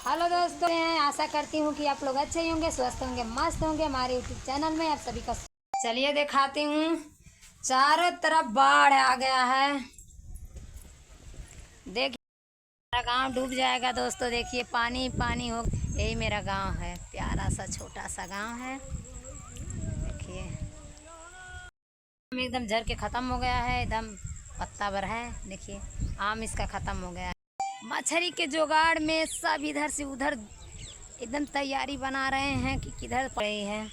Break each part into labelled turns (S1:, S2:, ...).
S1: Hello दोस्तों, मैं आशा करती हूँ कि आप लोग अच्छे ही होंगे, स्वस्थ होंगे, मस्त होंगे। हमारे यूट्यूब चैनल में आप सभी का चलिए दिखाती हूँ। चारों तरफ बाढ़ आ गया है। देखिए मेरा गांव डूब जाएगा दोस्तों। देखिए पानी पानी हो। यही मेरा गांव है, प्यारा सा छोटा सा गांव है। देखिए एकदम झर के ख़त्म हो गया है, एकदम पत्ता भर है। देखिए आम इसका ख़त्म हो गया है। मछली के जुगाड़ में सब इधर से उधर एकदम तैयारी बना रहे हैं कि किधर पड़े हैं।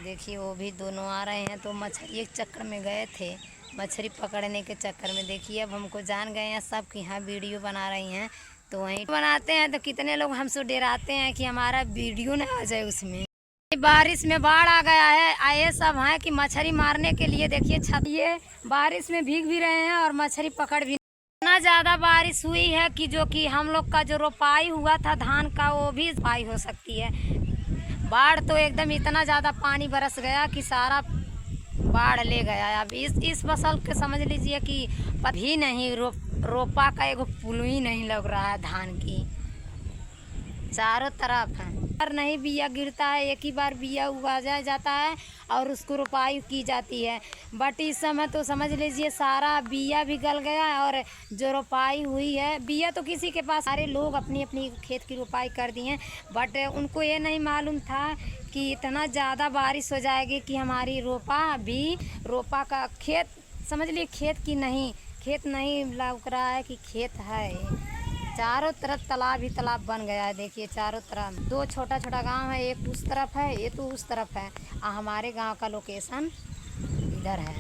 S1: देखिए वो भी दोनों आ रहे हैं। तो मछली एक चक्कर में गए थे, मछली पकड़ने के चक्कर में। देखिए अब हमको जान गए हैं सब कि यहाँ वीडियो बना रही हैं। तो वहीं बनाते हैं तो कितने लोग हमसे डराते हैं कि हमारा वीडियो न आ जाए उसमें। बारिश में बाढ़ आ गया है। आए सब हैं कि मछली मारने के लिए। देखिए छतिए बारिश में भीग भी रहे हैं और मछली पकड़ भी। इतना ज़्यादा बारिश हुई है कि जो कि हम लोग का जो रोपाई हुआ था धान का वो भी रोपाई हो सकती है। बाढ़ तो एकदम इतना ज़्यादा पानी बरस गया कि सारा बाढ़ ले गया। अब इस फसल के समझ लीजिए कि भी नहीं रोपा का एगो पुल ही नहीं लग रहा है धान की। चारों तरफ है पर नहीं बिया गिरता है। एक ही बार बिया उगाया जाता है और उसको रोपाई की जाती है। बट इस समय तो समझ लीजिए सारा बिया भी गल गया है और जो रोपाई हुई है बिया तो किसी के पास, सारे लोग अपनी अपनी खेत की रोपाई कर दिए हैं। बट उनको ये नहीं मालूम था कि इतना ज़्यादा बारिश हो जाएगी कि हमारी रोपा का खेत समझ लीजिए खेत नहीं लग रहा है कि खेत है। चारों तरफ तालाब ही तालाब बन गया है। देखिए चारों तरफ दो छोटा छोटा गांव है, एक उस तरफ है ये तो उस तरफ है। हमारे गांव का लोकेशन इधर है।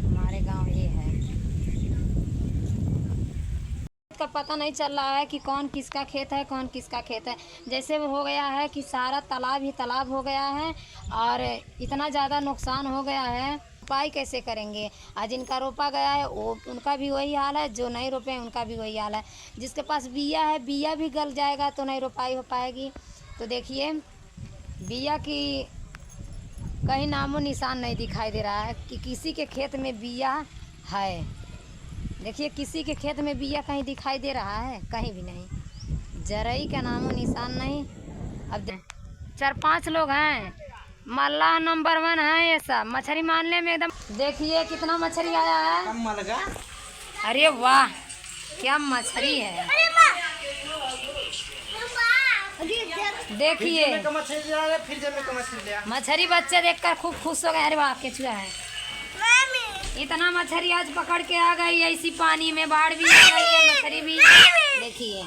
S1: हमारे गांव ये है। का पता नहीं चल रहा है कि कौन किसका खेत है कौन किसका खेत है। जैसे वो हो गया है कि सारा तालाब ही तालाब हो गया है और इतना ज़्यादा नुकसान हो गया है। रोपाई कैसे करेंगे? आज जिनका रोपा गया है वो उनका भी वही हाल है, जो नहीं रोपे हैं उनका भी वही हाल है। जिसके पास बिया है बिया भी गल जाएगा तो नहीं रोपाई हो पाएगी। तो देखिए बिया की कहीं नामो निशान नहीं दिखाई दे रहा है कि किसी के खेत में बिया है। देखिए किसी के खेत में बिया कहीं दिखाई दे रहा है? कहीं भी नहीं, जरई का नामो निशान नहीं। अब 4-5 लोग हैं, मल्लाह नंबर 1 है। ये सब मछली मारने में एकदम। देखिए कितना मछली आया है। अरे वाह क्या मछली है। देखिए मछली बच्चे देखकर खूब खुश हो गए। अरे वाह केचुआ है। इतना मछली आज पकड़ के आ गई ऐसी पानी में। बाढ़ भी आ गई है, मछली भी। देखिए